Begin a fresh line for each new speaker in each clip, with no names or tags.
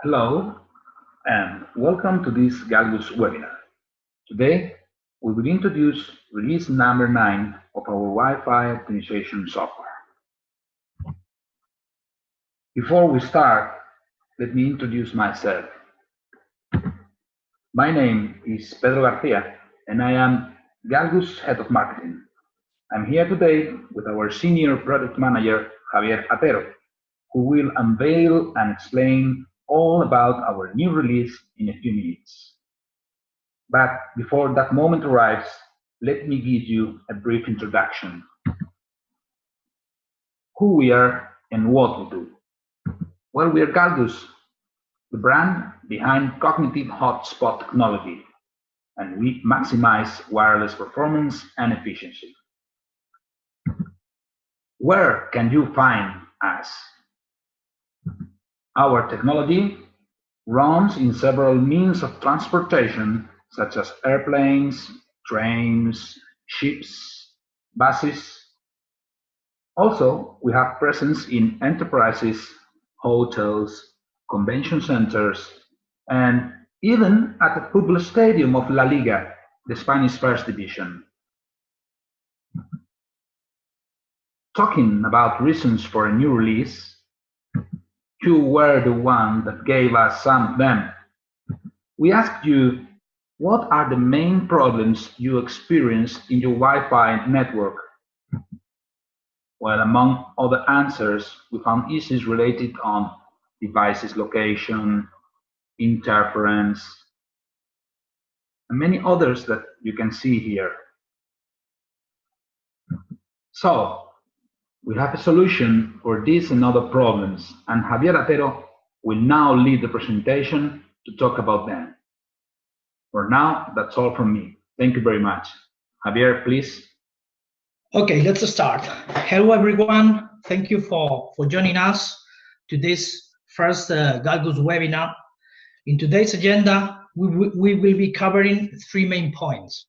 Hello and welcome to this Galgus webinar. Today we will introduce release number 9 of our Wi-Fi optimization software. Before we start, let me introduce myself. My name is Pedro Garcia and I am Galgus Head of Marketing. I'm here today with our Senior Product Manager, Javier Atero, who will unveil and explain all about our new release in a few minutes. But before that moment arrives, let me give you a brief introduction. Who we are and what we do. Well, we are Galgus, the brand behind cognitive hotspot technology, and we maximize wireless performance and efficiency. Where can you find us? Our technology runs in several means of transportation, such as airplanes, trains, ships, buses. Also, we have presence in enterprises, hotels, convention centers, and even at the football stadium of La Liga, the Spanish First Division. Talking about reasons for a new release, you were the one that gave us some of them. We asked you, what are the main problems you experience in your Wi-Fi network? Well, among other answers, we found issues related on devices location, interference, and many others that you can see here. So, we have a solution for these and other problems, and Javier Atero will now lead the presentation to talk about them. For now, that's all from me. Thank you very much. Javier, please.
Okay, let's start. Hello, everyone. Thank you for joining us to this first Galgus webinar. In today's agenda, we will be covering 3 main points.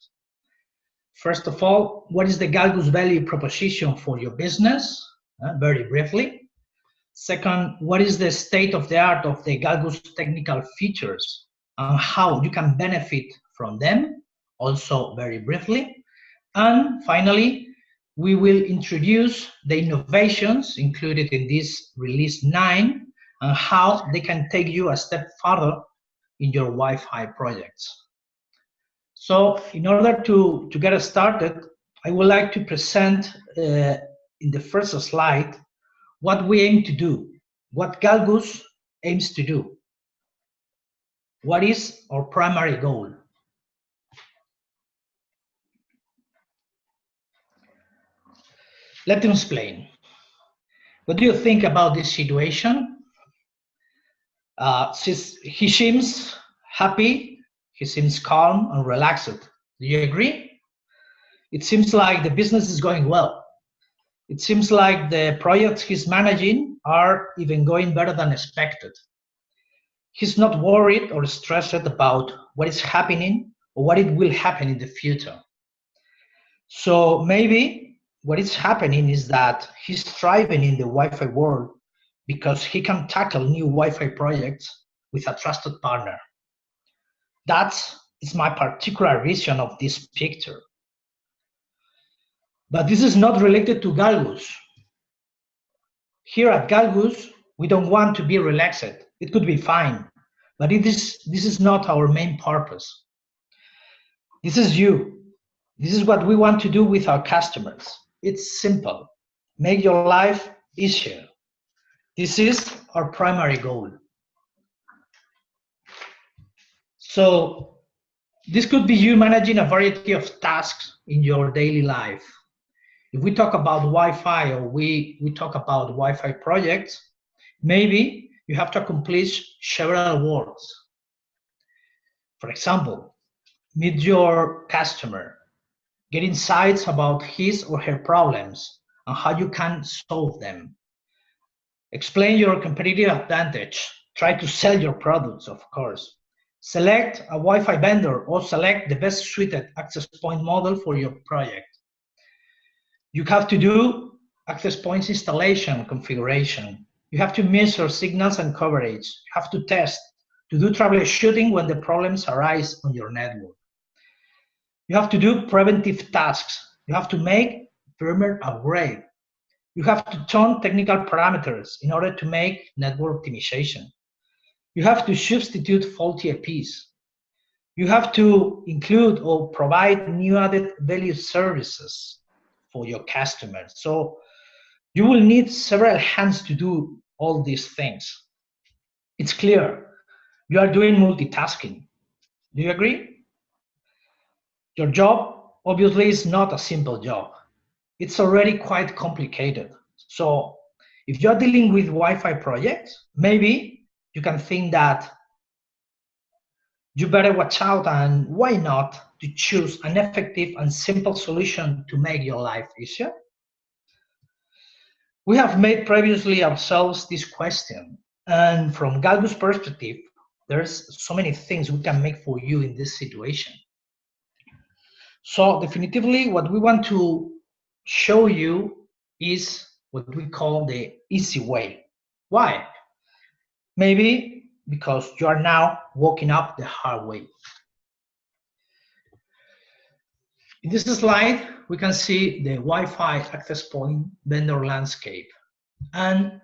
First of all, what is the Galgus value proposition for your business? Very briefly. Second, what is the state of the art of the Galgus technical features and how you can benefit from them? Also very briefly. And finally, we will introduce the innovations included in this release 9 and how they can take you a step further in your Wi-Fi projects. So in order to get us started, I would like to present in the first slide what we aim to do, what Galgus aims to do. What is our primary goal? Let me explain. What do you think about this situation? He seems happy. He seems calm and relaxed. Do you agree? It seems like the business is going well. It seems like the projects he's managing are even going better than expected. He's not worried or stressed about what is happening or what it will happen in the future. So maybe what is happening is that he's thriving in the Wi-Fi world because he can tackle new Wi-Fi projects with a trusted partner. That is my particular vision of this picture. But this is not related to Galgus. Here at Galgus, we don't want to be relaxed. It could be fine, but this is not our main purpose. This is you. This is what we want to do with our customers. It's simple. Make your life easier. This is our primary goal. So this could be you managing a variety of tasks in your daily life. If we talk about Wi-Fi or we talk about Wi-Fi projects, maybe you have to accomplish several works. For example, meet your customer, get insights about his or her problems and how you can solve them. Explain your competitive advantage. Try to sell your products, of course. Select a Wi-Fi vendor or select the best suited access point model for your project. You have to do access points installation configuration. You have to measure signals and coverage. You have to test, to do troubleshooting when the problems arise on your network. You have to do preventive tasks. You have to make firmware upgrade. You have to turn technical parameters in order to make network optimization. You have to substitute faulty IPs. You have to include or provide new added value services for your customers. So you will need several hands to do all these things. It's clear you are doing multitasking. Do you agree? Your job obviously is not a simple job. It's already quite complicated. So if you're dealing with Wi-Fi projects, maybe you can think that you better watch out, and why not to choose an effective and simple solution to make your life easier? We have made previously ourselves this question, and from Galgus perspective, there's so many things we can make for you in this situation. So definitively what we want to show you is what we call the easy way. Why? Maybe because you are now walking up the hard way. In this slide, we can see the Wi-Fi access point vendor landscape. And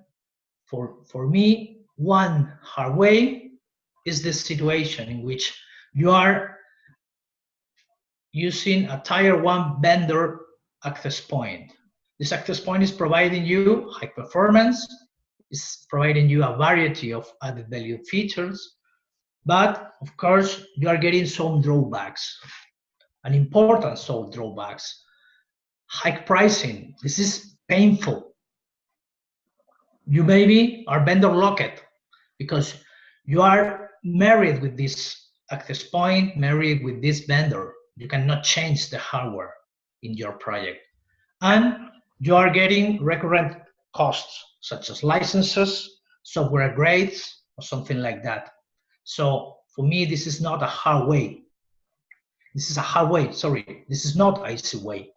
for me, one hard way is this situation in which you are using a tier 1 vendor access point. This access point is providing you high performance, is providing you a variety of added value features, but of course you are getting some drawbacks, an important some drawbacks. High pricing, this is painful. You maybe are vendor locked because you are married with this access point, married with this vendor. You cannot change the hardware in your project. And you are getting recurrent costs, such as licenses, software upgrades, or something like that. So for me, this is not a hard way. This is a hard way, sorry. This is not an easy way.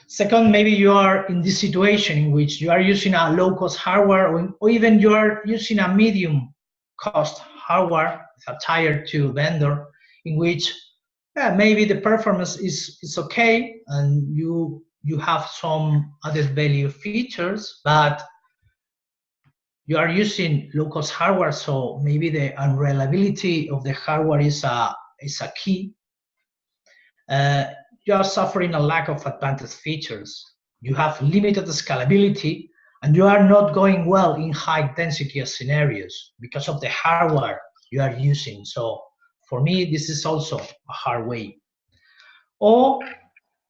Second, maybe you are in this situation in which you are using a low-cost hardware, or even you are using a medium-cost hardware, a tier 2 vendor, in which maybe the performance is okay, and you have some added value features, but you are using low-cost hardware, so maybe the unreliability of the hardware is a key. You are suffering a lack of advanced features. You have limited scalability, and you are not going well in high-density scenarios because of the hardware you are using. So for me, this is also a hard way. Or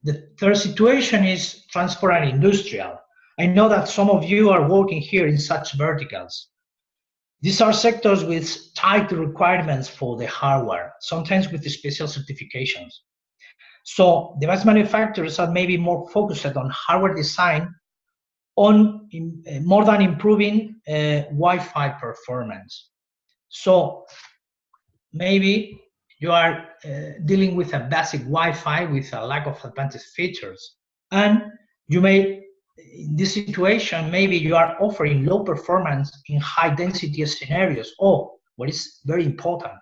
the third situation is transport and industrial. I know that some of you are working here in such verticals. These are sectors with tight requirements for the hardware, sometimes with special certifications. So the device manufacturers are maybe more focused on hardware design more than improving Wi-Fi performance. So maybe you are dealing with a basic Wi-Fi with a lack of advanced features. And you may, in this situation, maybe you are offering low performance in high density scenarios, or what is very important,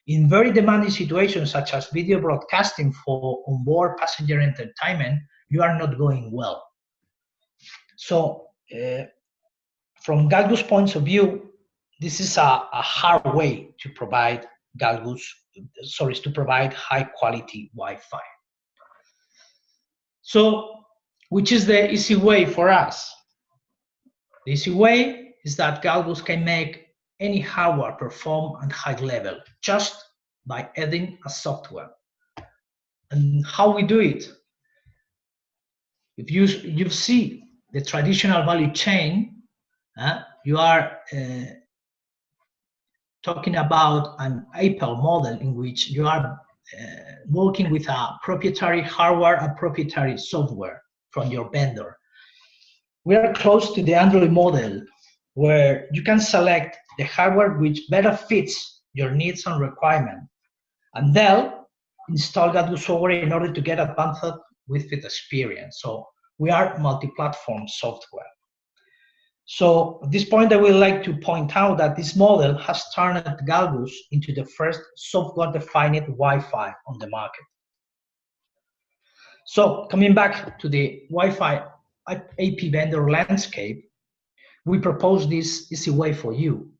in very demanding situations such as video broadcasting for onboard passenger entertainment, you are not going well. So from Galgus' point of view, this is a hard way to provide to provide high quality Wi-Fi. So which is the easy way for us? The easy way is that Galgus can make any hardware perform at high level just by adding a software. And how we do it? If you see the traditional value chain, you are talking about an Apple model in which you are working with a proprietary hardware and proprietary software from your vendor. We are close to the Android model, where you can select the hardware which better fits your needs and requirements, and then install Galgus software in order to get advanced with the experience. So we are multi-platform software. So at this point, I would like to point out that this model has turned Galgus into the first software-defined Wi-Fi on the market. So coming back to the Wi-Fi AP vendor landscape, we propose this easy way for you.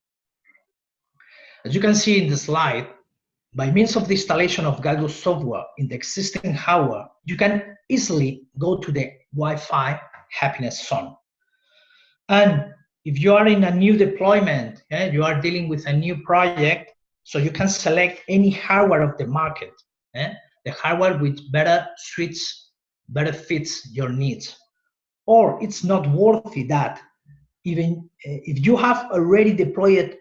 As you can see in the slide, by means of the installation of Galgus software in the existing hardware, you can easily go to the Wi-Fi happiness zone. And if you are in a new deployment, you are dealing with a new project, so you can select any hardware of the market, the hardware which better fits your needs. Or it's not worthy that even if you have already deployed,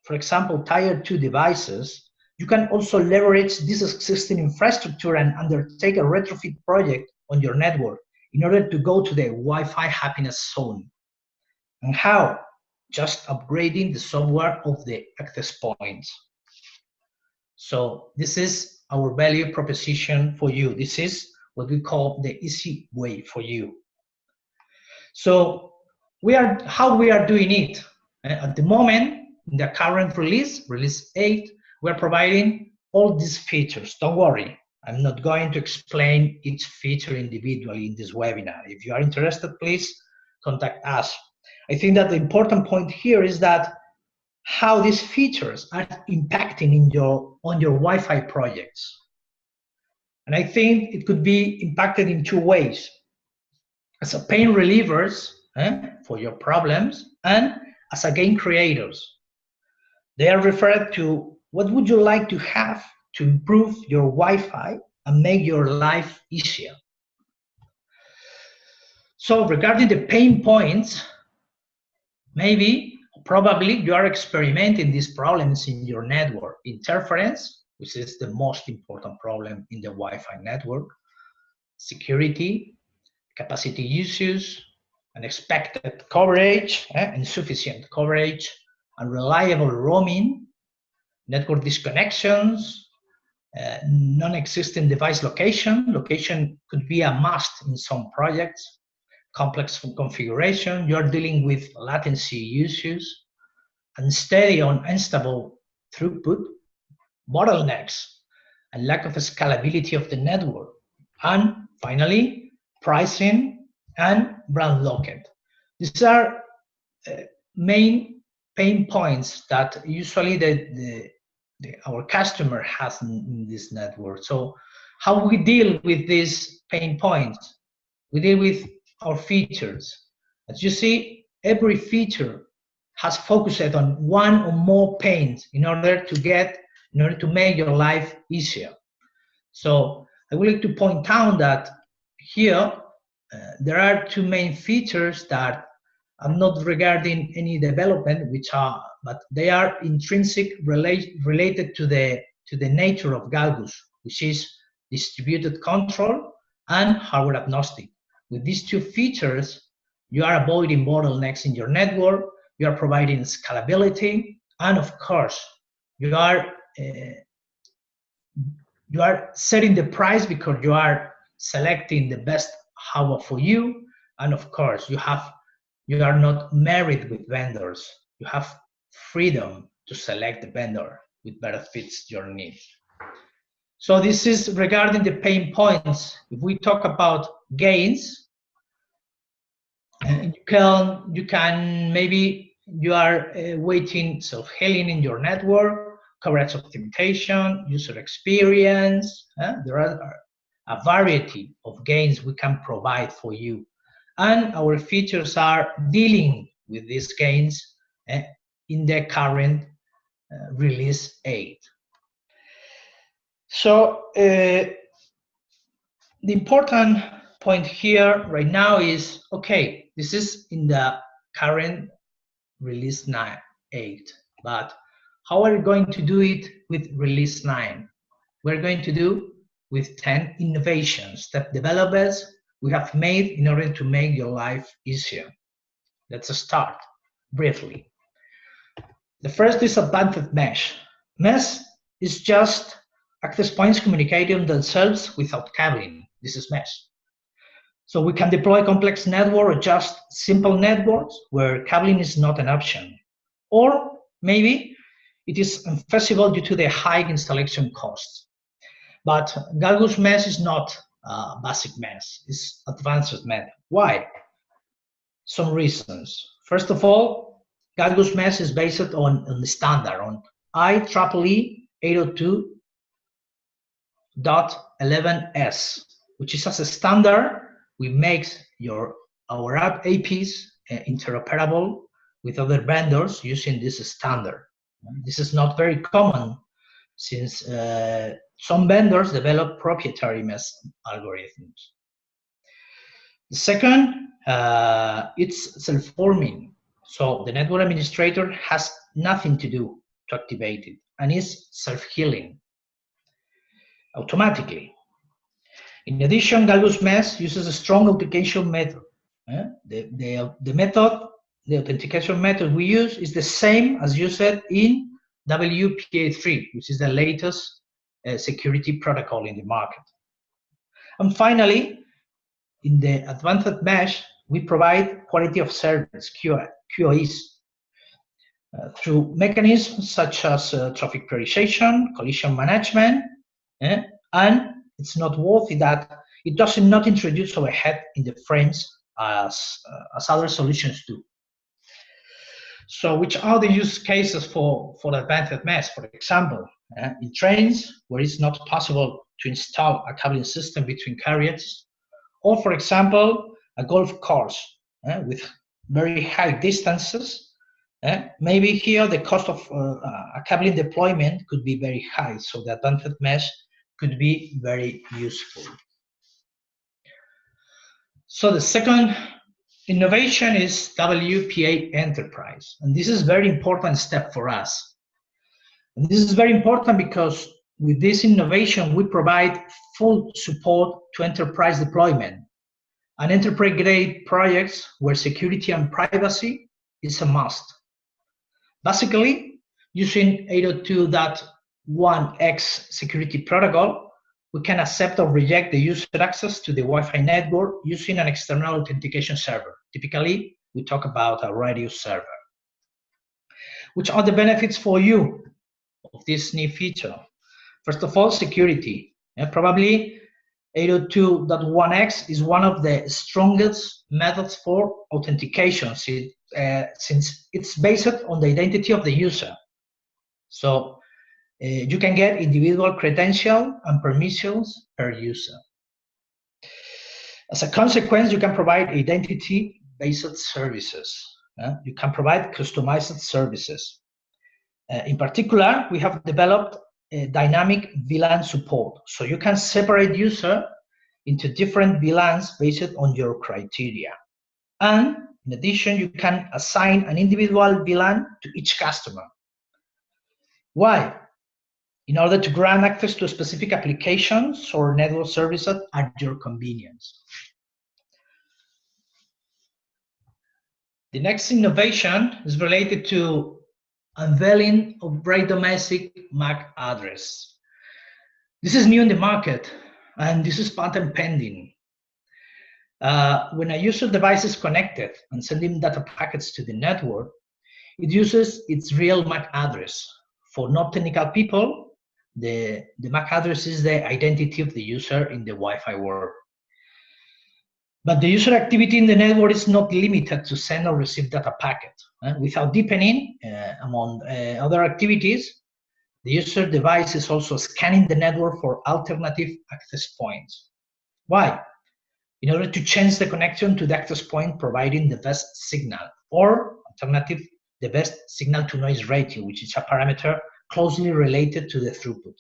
for example, tier 2 devices, you can also leverage this existing infrastructure and undertake a retrofit project on your network in order to go to the Wi-Fi happiness zone. And how? Just upgrading the software of the access points. So this is our value proposition for you. This is what we call the easy way for you. So how we are doing it. At the moment, in the current release 8, we're providing all these features. Don't worry, I'm not going to explain each feature individually in this webinar. If you are interested, please contact us. I think that the important point here is that how these features are impacting on your Wi-Fi projects. And I think it could be impacted in two ways. As a pain relievers for your problems, and as a gain creators. They are referred to what would you like to have to improve your Wi-Fi and make your life easier. So regarding the pain points, probably you are experimenting these problems in your network. Interference, which is the most important problem in the Wi-Fi network, security, capacity usage, unexpected coverage, insufficient coverage, unreliable roaming, network disconnections, non-existent device location. Location could be a must in some projects. Complex configuration, you're dealing with latency issues, unsteady or unstable throughput, bottlenecks, and lack of scalability of the network. And finally, pricing and brand lock-in. These are main pain points that usually our customer has in this network. So how we deal with these pain points? We deal with our features. As you see, every feature has focused on one or more pains in order to make your life easier. So I would like to point out that here there are two main features that I'm not regarding any development, but they are intrinsic related to the nature of Galgus, which is distributed control and hardware agnostic. With these two features, you are avoiding bottlenecks in your network, you are providing scalability, and of course, you are setting the price because you are selecting the best hardware for you, and of course, you are not married with vendors. You have freedom to select the vendor which better fits your needs. So this is regarding the pain points. If we talk about gains, you can maybe you are waiting self-healing in your network, coverage optimization, user experience. There are a variety of gains we can provide for you. And our features are dealing with these gains in the current release 8. So the important point here right now is, okay, this is in the current release 8, but how are we going to do it with release 9? We're going to do with 10 innovations that developers we have made in order to make your life easier. Let's start briefly. The first is Advanced Mesh. Mesh is just access points communicating themselves without cabling. This is Mesh. So we can deploy complex network or just simple networks where cabling is not an option. Or maybe it is infeasible due to the high installation costs. But Galgus Mesh is not basic mesh, it's advanced mesh. Why? Some reasons. First of all, Galgus Mesh is based on the standard, on IEEE 802.11s, which is as a standard, we make our APs interoperable with other vendors using this standard. This is not very common since some vendors develop proprietary mesh algorithms. The second, it's self-forming. So the network administrator has nothing to do to activate it and is self-healing automatically. In addition, Galgus Mesh uses a strong authentication method. The authentication method we use is the same as used in WPA 3, which is the latest security protocol in the market. And finally, in the advanced mesh, we provide quality of service, QoS, through mechanisms such as traffic prioritization, collision management, and it's noteworthy that it does not introduce overhead in the frames as other solutions do. So which are the use cases for the advanced mesh? For example, in trains where it's not possible to install a cabling system between carriages, or for example, a golf course with very high distances, maybe here the cost of a cabling deployment could be very high, so the advanced mesh could be very useful. So the second innovation is WPA Enterprise, and this is a very important step for us. And this is very important because with this innovation, we provide full support to enterprise deployment and enterprise-grade projects where security and privacy is a must. Basically, using 802.1x security protocol, we can accept or reject the user access to the Wi-Fi network using an external authentication server. Typically, we talk about a radio server. Which are the benefits for you of this new feature? First of all, security. Probably 802.1x is one of the strongest methods for authentication since it's based on the identity of the user. So you can get individual credentials and permissions per user. As a consequence, you can provide identity-based services. You can provide customized services. In particular, we have developed a dynamic VLAN support, so you can separate user into different VLANs based on your criteria. And in addition, you can assign an individual VLAN to each customer. Why? In order to grant access to specific applications or network services at your convenience. The next innovation is related to unveiling of very domestic MAC address. This is new in the market, and this is patent pending. When a user device is connected and sending data packets to the network, it uses its real MAC address. For non-technical people, the MAC address is the identity of the user in the Wi-Fi world. But the user activity in the network is not limited to send or receive data packet. Without deepening among other activities, the user device is also scanning the network for alternative access points. Why? In order to change the connection to the access point providing the best signal, or alternative, the best signal-to-noise ratio, which is a parameter closely related to the throughput.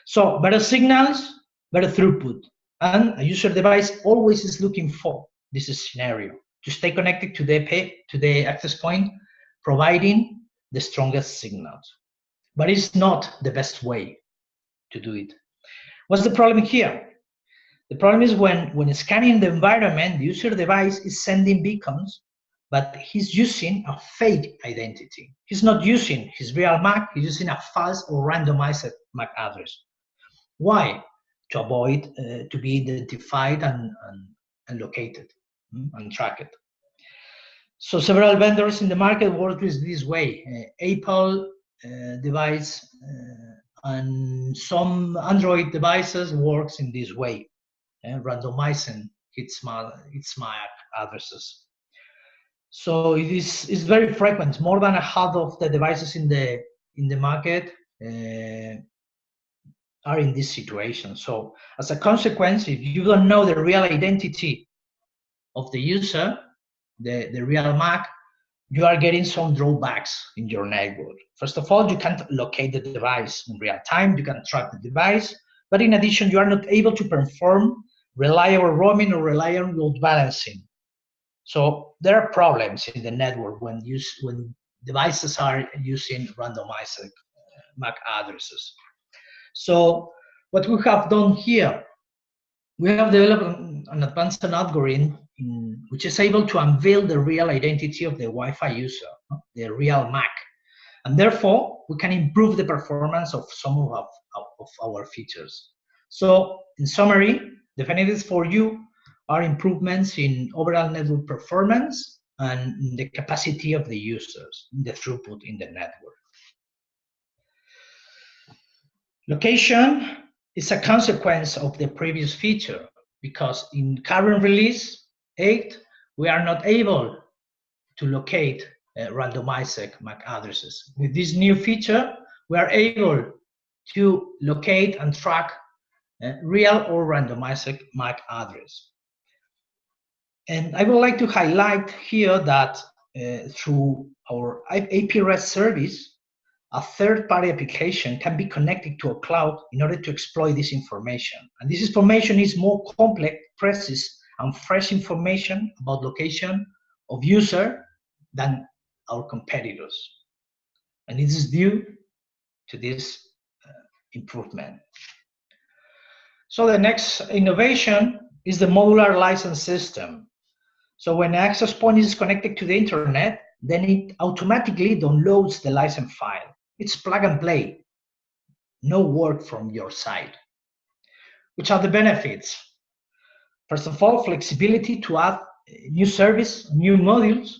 So better signals, better throughput. And a user device always is looking for this scenario to stay connected to the access point, providing the strongest signals. But it's not the best way to do it. What's the problem here? The problem is when scanning the environment, the user device is sending beacons, but he's using a fake identity. He's not using his real MAC, he's using a false or randomized MAC address. Why? To avoid to be identified and and locate it and track it. So several vendors in the market work this way. Apple device and some Android devices works in this way, randomizing its MAC addresses. So it's very frequent. More than a half of the devices in the market are in this situation. So as a consequence, if you don't know the real identity of the user, the real MAC, you are getting some drawbacks in your network. First of all, you can't locate the device in real time, you can track the device, but in addition, you are not able to perform reliable roaming or reliable load balancing. So there are problems in the network when devices are using randomized MAC addresses. So what we have done here, we have developed an advanced algorithm which is able to unveil the real identity of the Wi-Fi user, the real MAC. And therefore, we can improve the performance of some of our features. So in summary, the benefits for you are improvements in overall network performance and the capacity of the users, the throughput in the network. Location is a consequence of the previous feature, because in current release 8, we are not able to locate randomized MAC addresses. With this new feature, we are able to locate and track real or randomized MAC address. And I would like to highlight here that through our AP REST service, a third-party application can be connected to a cloud in order to exploit this information. And this information is more complex, precise, and fresh information about location of user than our competitors. And this is due to this improvement. So the next innovation is the modular license system. So when an access point is connected to the internet, then it automatically downloads the license file. It's plug and play, no work from your side. Which are the benefits? First of all, flexibility to add new service, new modules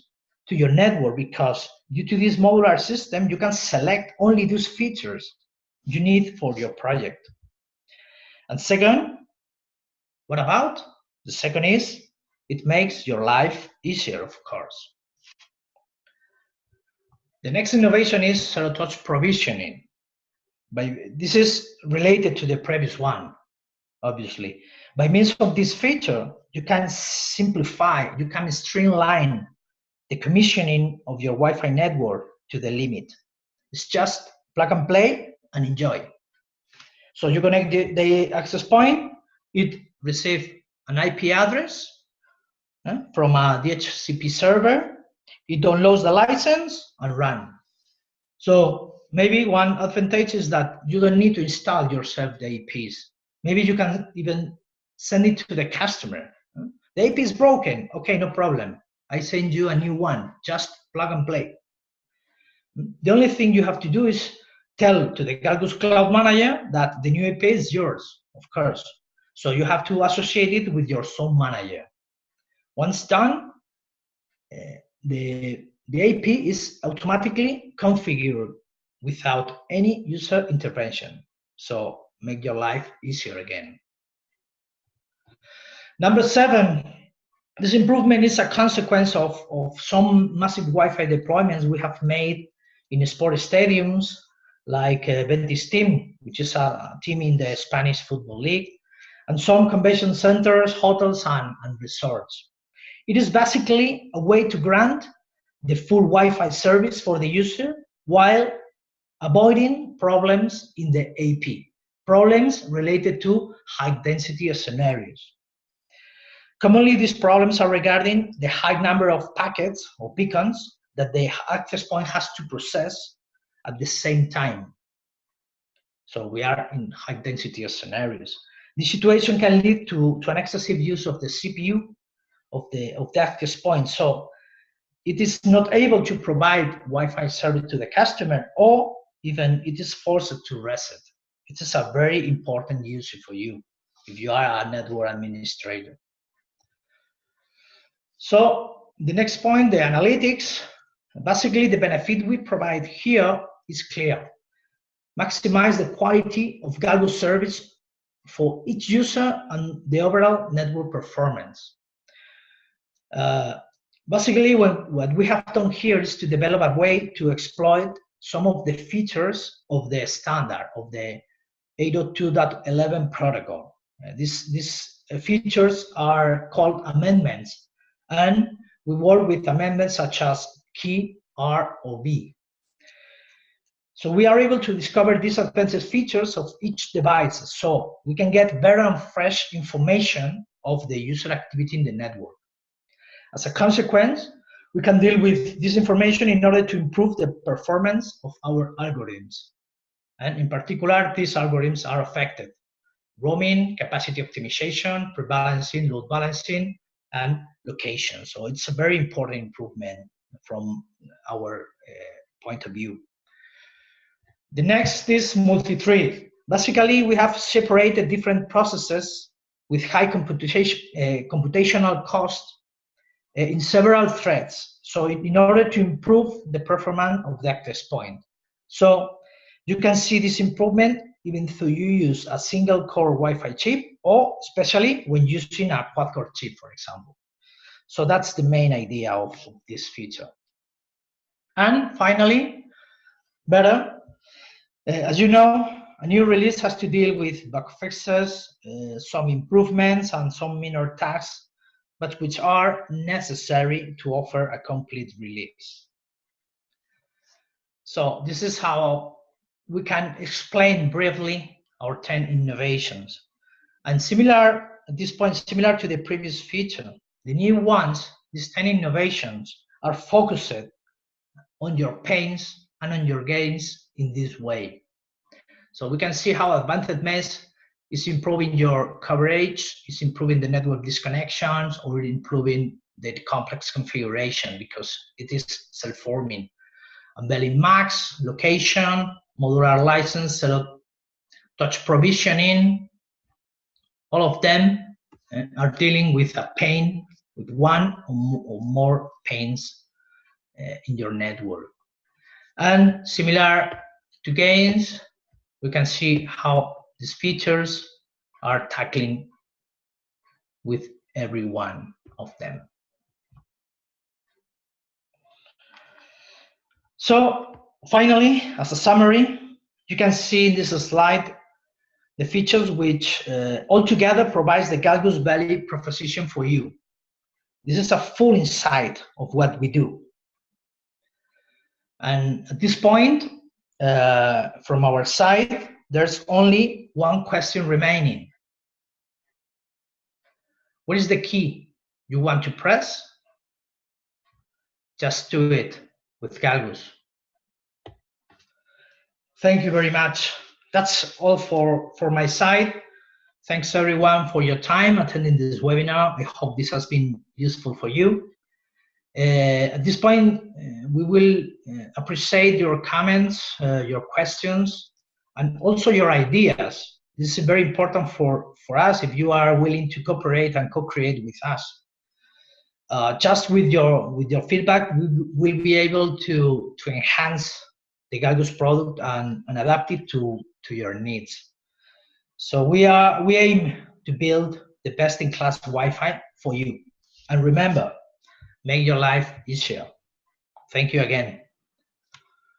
to your network, because due to this modular system, you can select only those features you need for your project. And second, what about? The second is, it makes your life easier, of course. The next innovation is zero-touch provisioning. This is related to the previous one, obviously. By means of this feature, you can simplify, you can streamline the commissioning of your Wi-Fi network to the limit. It's just plug and play and enjoy. So you connect the access point, it receives an IP address from a DHCP server, it downloads the license and run. So maybe one advantage is that you don't need to install yourself the APs. Maybe you can even send it to the customer. The AP is broken, okay, no problem. I send you a new one, just plug and play. The only thing you have to do is tell to the Galgus Cloud Manager that the new AP is yours, of course. So you have to associate it with your Zone Manager. Once done, the AP is automatically configured without any user intervention. So make your life easier again. Number 7, this improvement is a consequence of some massive Wi-Fi deployments we have made in sports stadiums, like Betis team, which is a team in the Spanish Football League, and some convention centers, hotels, and resorts. It is basically a way to grant the full Wi-Fi service for the user while avoiding problems in the AP, problems related to high density scenarios. Commonly, these problems are regarding the high number of packets or beacons that the access point has to process at the same time. So we are in high density scenarios. This situation can lead to an excessive use of the CPU of the access point. So it is not able to provide Wi-Fi service to the customer, or even it is forced to reset. It is a very important use for you if you are a network administrator. So the next point, the analytics. Basically, the benefit we provide here is clear. Maximize the quality of Galgus service for each user and the overall network performance. Basically, what we have done here is to develop a way to exploit some of the features of the standard, of the 802.11 protocol. These features are called amendments, and we work with amendments such as key, R, or V. So we are able to discover these advanced features of each device, so we can get better and fresh information of the user activity in the network. As a consequence, we can deal with this information in order to improve the performance of our algorithms. And in particular, these algorithms are affected: roaming, capacity optimization, pre-balancing, load balancing, and location. So it's a very important improvement from our point of view. The next is multi-thread. Basically, we have separated different processes with high computational cost in several threads, so in order to improve the performance of the access point. So you can see this improvement even though you use a single core Wi-Fi chip, or especially when using a quad-core chip, for example. So that's the main idea of this feature. And finally, better. As you know, a new release has to deal with bug fixes, some improvements, and some minor tasks, but which are necessary to offer a complete release. So this is how we can explain briefly our 10 innovations. And similar, at this point, similar to the previous feature, the new ones, these 10 innovations, are focused on your pains and on your gains in this way. So we can see how Advanced Mesh is improving your coverage, is improving the network disconnections, or improving the complex configuration because it is self-forming. Unveiling max, location, modular license, touch provisioning, all of them are dealing with a pane, with one or more panes in your network. And similar to gains, we can see how these features are tackling with every one of them. So finally, as a summary, you can see in this slide the features which altogether provides the Galgus value proposition for you. This is a full insight of what we do. And at this point, from our side, there's only one question remaining. What is the key you want to press? Just do it with Galgus. Thank you very much. That's all for my side. Thanks everyone for your time attending this webinar. I hope this has been useful for you. At this point, we will appreciate your comments, your questions, and also your ideas. This is very important for us if you are willing to cooperate and co-create with us. Just with your feedback, we will be able to enhance the Galgus product and adapt it to your needs. So we aim to build the best-in-class Wi-Fi for you. And remember, make your life easier. Thank you again.